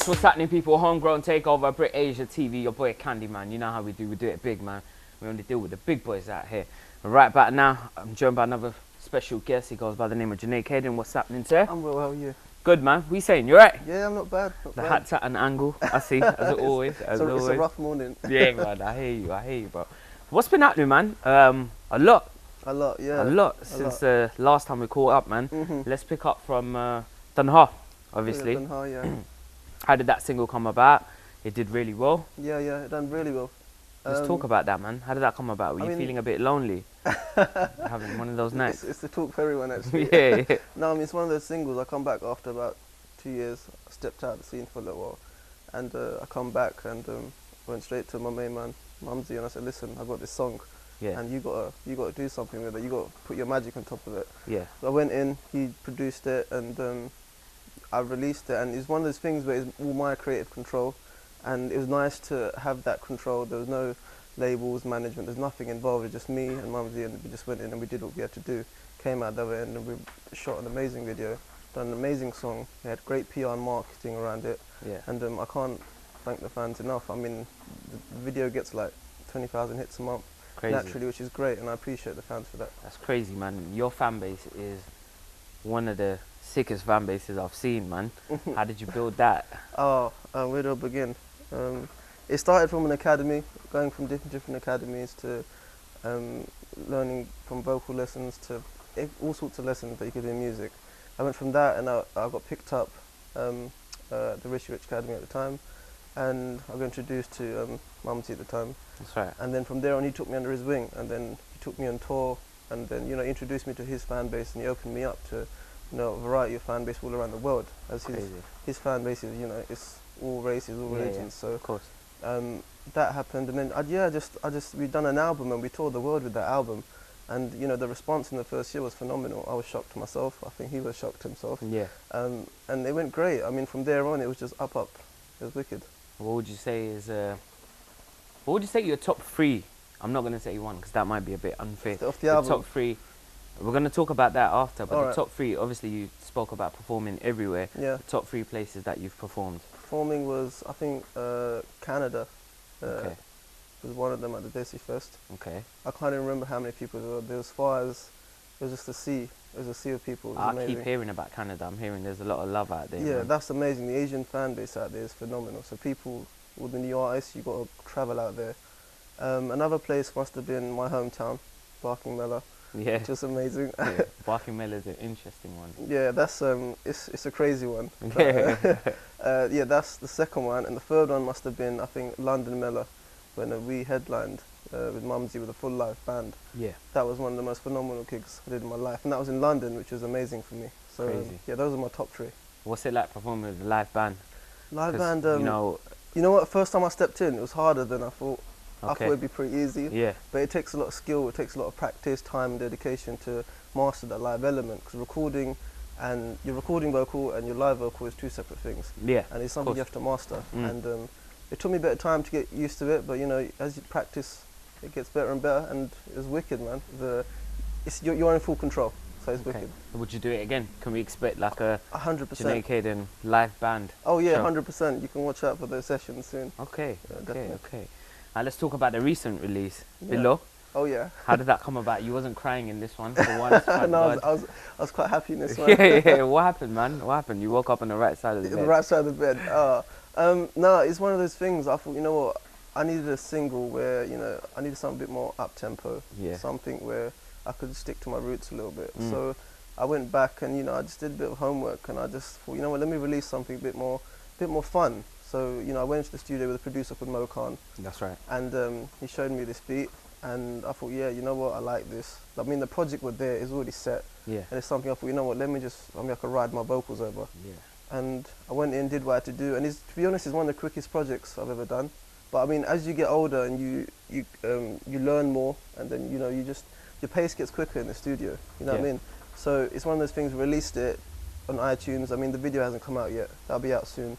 Yes, what's happening, people? Homegrown takeover, BritAsia TV, your boy Candy, man. You know how we do it big, man. We only deal with the big boys out here. And right back now, I'm joined by another special guest. He goes by the name of Junai. Kaden, what's happening, sir? I'm well, how are you? Good, man. We saying, you right? Yeah, I'm not bad. The hat's at an angle, I see, as always. It's a rough morning. Yeah, man, I hear you, bro. What's been happening, man? A lot, yeah. A lot since the last time we caught up, man. Let's pick up from Junai, obviously. Junai, yeah. How did that single come about? It did really well. Yeah, it done really well. Let's talk about that, man. How did that come about? Were you feeling a bit lonely? Having one of those nights? It's the talk for everyone, actually. Yeah. No, I mean, it's one of those singles. I come back after about 2 years. I stepped out of the scene for a little while. And I come back and went straight to my main man, Mumsy, and I said, listen, I've got this song. Yeah. And you gotta do something with it. You gotta put your magic on top of it. Yeah. So I went in, he produced it, and I released it. And it's one of those things where it's all my creative control. And it was nice to have that control. There was no labels, management, there's nothing involved. It's just me and Mumsy, and we just went in and we did what we had to do. Came out the other end and we shot an amazing video, done an amazing song. We had great PR and marketing around it. Yeah. And I can't thank the fans enough. I mean, the video gets like 20,000 hits a month. Crazy. Naturally, which is great, and I appreciate the fans for that. That's crazy, man. Your fan base is one of the sickest fan bases I've seen, man. How did you build that? Where do I begin? It started from an academy, going from different academies to learning from vocal lessons to all sorts of lessons that you could do in music. I went from that and I got picked up the Richie Rich Academy at the time, and I got introduced to Mumsy at the time. That's right. And then from there on he took me under his wing, and then he took me on tour, and then introduced me to his fan base, and he opened me up to a variety of fan base all around the world. As his fan base is, it's all races, all religions. Yeah, so of course. That happened, and then we done an album and we toured the world with that album, and the response in the first year was phenomenal. I was shocked myself. I think he was shocked himself. Yeah. And it went great. I mean, from there on it was just up. It was wicked. What would you say is what would you say your top three? I'm not going to say one because that might be a bit unfair. Off the album. Top three. We're going to talk about that after, but All the right. top three, obviously you spoke about performing everywhere. Yeah. The top three places that you've performed. Performing was, I think, Canada. Okay. Was one of them at the Desi Fest. Okay. I can't even remember how many people there were. There was as far as, it was just a sea. It was a sea of people. It was I amazing. keep hearing about Canada. I'm hearing there's a lot of love out there. Yeah, man. that's amazing. The Asian fan base out there is phenomenal. So people, with the new artists, you've got to travel out there. Another place must have been my hometown, Barking Mela. Yeah. Which is amazing. Yeah. Barking Mela is an interesting one. Yeah, that's it's a crazy one. Yeah. Yeah, that's the second one, and the third one must have been, I think, London Mela, when we headlined with Mumsy with a full live band. Yeah. That was one of the most phenomenal gigs I did in my life, and that was in London, which was amazing for me. So Crazy. yeah, those are my top three. What's it like performing with a live band? Live band. You know what? First time I stepped in, it was harder than I thought. Okay. I thought it'd be pretty easy. Yeah. But it takes a lot of skill, it takes a lot of practice, time and dedication to master that live element, because recording and your recording vocal and your live vocal is two separate things. Yeah. And it's something you have to master. Mm. And it took me a bit of time to get used to it, but as you practice, it gets better and better, and it was wicked, man. You're in full control, so it's wicked. Would you do it again? Can we expect like a 100%. Junai Kaden live band? Oh yeah, show? 100%. You can watch out for those sessions soon. Okay, Yeah, okay. Now let's talk about the recent release, Yeah. Below. Oh yeah. How did that come about? You wasn't crying in this one for once. No, I was quite happy in this one. Yeah. What happened, man? What happened? You woke up on the right side of the bed. The right side of the bed. No, it's one of those things. I thought, you know what? I needed a single where I needed something a bit more up tempo. Yeah. Something where I could stick to my roots a little bit. Mm. So I went back and I just did a bit of homework, and I just thought, you know what? Let me release something a bit more fun. So I went into the studio with a producer called Mo Khan. That's right. And he showed me this beat, and I thought, yeah, you know what? I like this. I mean, the project was there, it's already set. Yeah. And it's something I thought, you know what? I could ride my vocals over. Yeah. And I went in, did what I had to do, and to be honest, it's one of the quickest projects I've ever done. But I mean, as you get older and you learn more, and then your pace gets quicker in the studio. You know what I mean? So it's one of those things. Released it on iTunes. I mean, the video hasn't come out yet. That'll be out soon.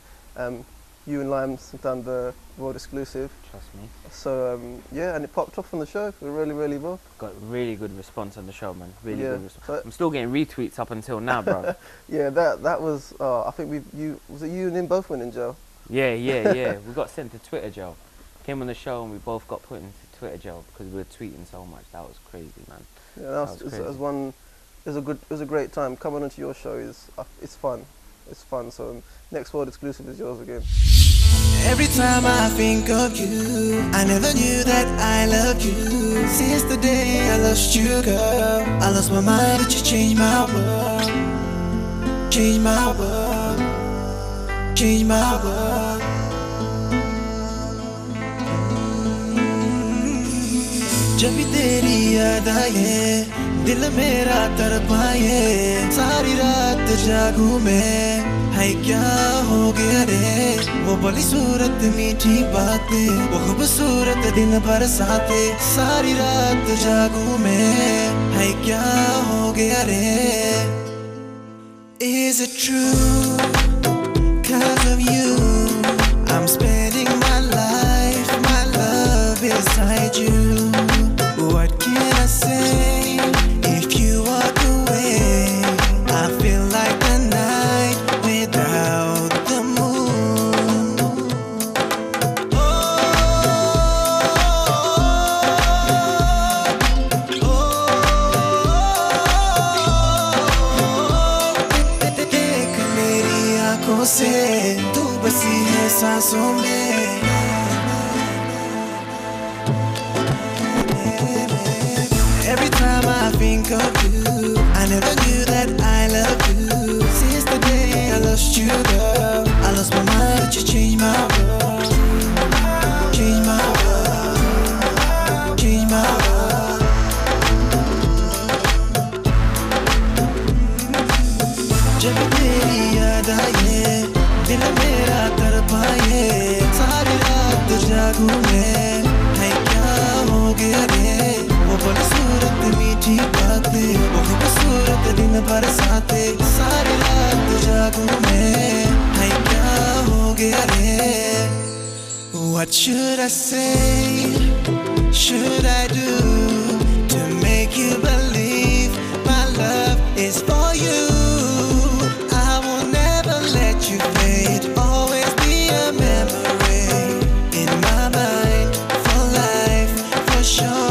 You and Limes have done the world exclusive. Trust me. So yeah, and it popped off on the show really, really well. Got really good response on the show, man. Really good response. So I'm still getting retweets up until now, bro. yeah, that was. I think was it you and him both went in jail? Yeah. We got sent to Twitter jail. Came on the show and we both got put into Twitter jail because we were tweeting so much. That was crazy, man. Yeah, That was crazy. it was a great time. Coming onto your show it's fun. It's fun. So next world exclusive is yours again. Every time I think of you, I never knew that I loved you. Since the day I lost you, girl, I lost my mind, but you changed my world. Changed my world. Changed my world. जब भी तेरी याद आए, दिल मेरा तड़पाए, सारी रात जागूं मैं, है क्या हो गया रे? वो भली सूरत मीठी बातें, वो खूबसूरत दिन बरसाते, सारी रात जागूं मैं, है क्या हो गया रे? Is it true? 'Cause of you, I'm spending my life, my love beside you. What can I say? If you walk away, I feel like the night without the moon. Oh, देख मेरी आँखों से तू बसी है सांसों में. Every time I think of you, I never knew that I loved you. Since the day I lost you, girl, I lost my mind, but you changed my world. Changed my world. Changed my world. जब तेरी याद आए, दिल मेरा तड़पाए, सारी रात जागूं मैं, है क्या हो गया रे? वो बदसूरत मीठी बातें, वो खूबसूरत दिन बरसाते, सारी रात जागूं मैं, है क्या हो गया रे? What should I say? Should I do to make you believe my love is for you? I will never let you fade, always be a memory in my mind, for life, for sure.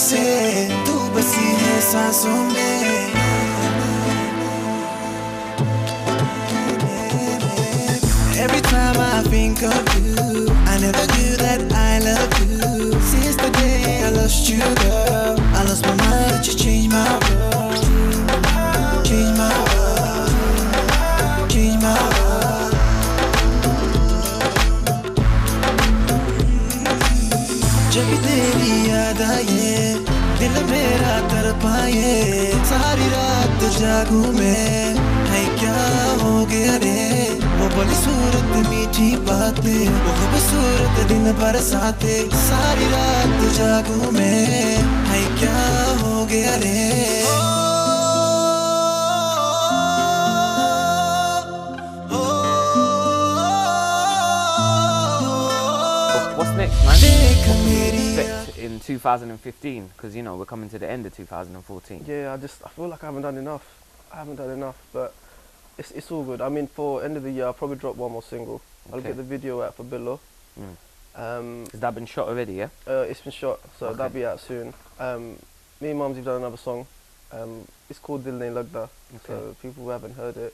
से तू बसी है सांसों में. Every time I think of you, I never knew that I loved you. Since the day I lost you, girl, I lost my mind, but you changed my world. Changed my world. Changed my world. जब भी तेरी याद आए, दिल मेरा तड़पाए, सारी रात जागूं मैं, है क्या हो गया रे? वो भली सूरत मीठी बातें, वो खूबसूरत दिन बरसाते, सारी रात जागूं मैं, है क्या हो गया रे? What's next, man? What can we expect in 2015? Because, you know, we're coming to the end of 2014. Yeah, I feel like I haven't done enough. But it's all good. I mean, for end of the year, I'll probably drop one more single. I'll get the video out for Billo. Has that been shot already, yeah? It's been shot, so that'll be out soon. Me and Mumsy've done another song. It's called Dil Nahi Lagda. So people who haven't heard it,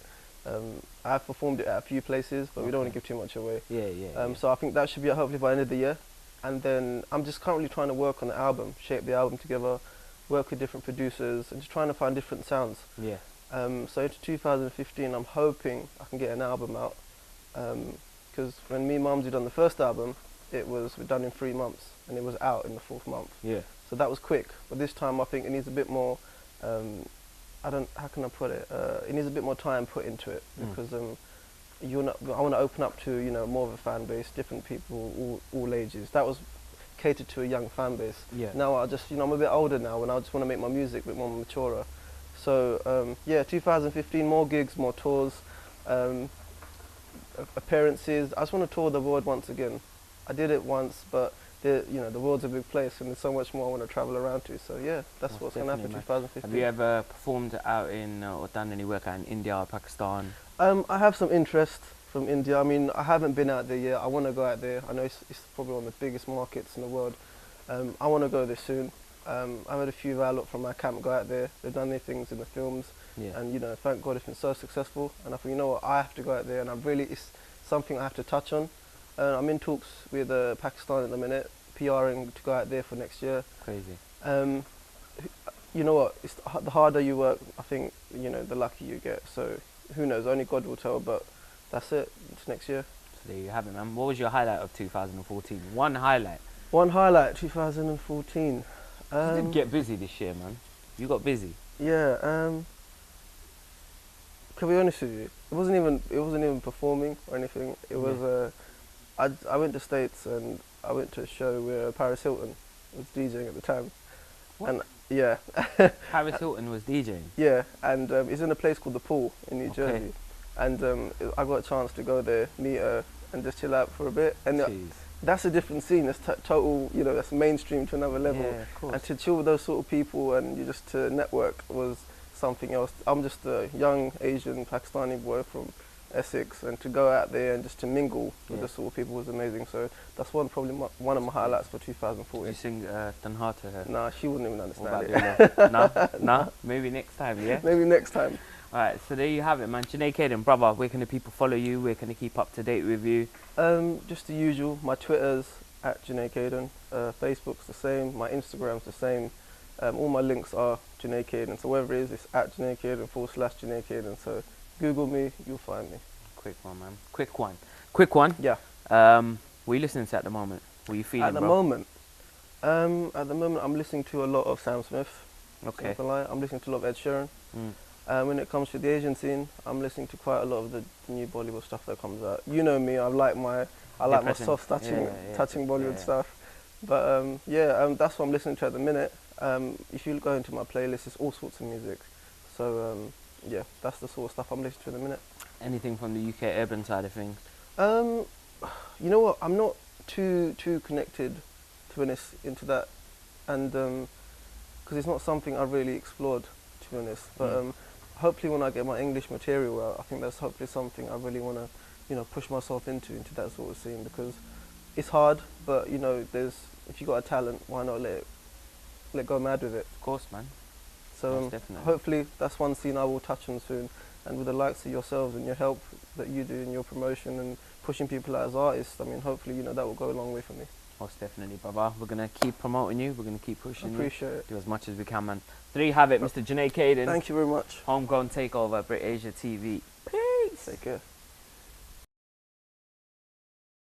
I've performed it at a few places, but we don't want to give too much away. Yeah. So I think that should be out hopefully by the end of the year. And then I'm just currently trying to work on the album, shape the album together, work with different producers, and just trying to find different sounds. Yeah. So into 2015, I'm hoping I can get an album out. Because when me and Mumsy done the first album, it was done in 3 months, and it was out in the 4th month. Yeah. So that was quick. But this time I think it needs a bit more. How can I put it? It needs a bit more time put into it because I want to open up to more of a fan base, different people, all ages. That was catered to a young fan base. Yeah. Now I just I'm a bit older now, and I just want to make my music a bit more mature. So yeah, 2015, more gigs, more tours, appearances. I just want to tour the world once again. I did it once, but the world's a big place, and there's so much more I want to travel around to. So yeah, that's what's going to happen in 2015. Have you ever performed out in or done any work out in India or Pakistan? I have some interest from India. I mean, I haven't been out there yet. I want to go out there. I know it's probably one of the biggest markets in the world. I want to go there soon. I've had a few of our lot from my camp go out there. They've done their things in the films, and thank God it's been so successful. And I think, you know what, I have to go out there, and it's something I have to touch on. I'm in talks with Pakistan at the minute, PRing to go out there for next year. Crazy. You know what, the harder you work, I think, the luckier you get. So who knows, only God will tell, but that's it, it's next year. So there you have it, man. What was your highlight of 2014? One highlight. One highlight, 2014. You did get busy this year, man. You got busy. Yeah. To be honest with you, it wasn't even performing or anything. It was. I went to States and I went to a show where Paris Hilton was DJing at the time. What? And yeah. Paris Hilton was DJing. Yeah, and it's in a place called the Pool in New Jersey, and I got a chance to go there, meet her, and just chill out for a bit. And that's a different scene. It's total, that's mainstream to another level. Yeah, of course. And to chill with those sort of people and you just to network was something else. I'm just a young Asian Pakistani boy from Essex, and to go out there and just to mingle with the sort of people was amazing. So that's probably one of my highlights for 2014. Did you sing Tanha to her? Nah, she wouldn't even understand it. Nah, maybe next time, yeah? Maybe next time. Alright, so there you have it, man. Junai Kaden, brother, where can the people follow you? Where can they keep up to date with you? Just the usual. My Twitter's at Junai Kaden. Facebook's the same. My Instagram's the same. All my links are Junai Kaden. So wherever it is, it's at Junai Kaden /Junai Kaden. So Google me, you'll find me. Quick one, man. Quick one. Yeah. What are you listening to at the moment? What are you feeling, At the moment, I'm listening to a lot of Sam Smith. Okay. I'm listening to a lot of Ed Sheeran. When it comes to the Asian scene, I'm listening to quite a lot of the new Bollywood stuff that comes out. You know me, I like my soft touching Bollywood stuff. But that's what I'm listening to at the minute. If you go into my playlist, it's all sorts of music. So that's the sort of stuff I'm listening to at the minute. Anything from the UK urban side of things? You know what? I'm not too connected, to be honest, into that, and because it's not something I've really explored, to be honest. But hopefully, when I get my English material out, I think that's hopefully something I really want to, push myself into that sort of scene, because it's hard. But if you got a talent, why not let go mad with it? Of course, man. So hopefully, that's one scene I will touch on soon. And with the likes of yourselves and your help that you do in your promotion and pushing people out as artists, I mean, hopefully, that will go a long way for me. Most definitely, brother. We're going to keep promoting you. We're going to keep pushing you. Appreciate it. Do as much as we can, man. There you have it, Mr. Junai Kaden. Thank you very much. HomeGrown TakeOver, BritAsia TV. Peace. Take care.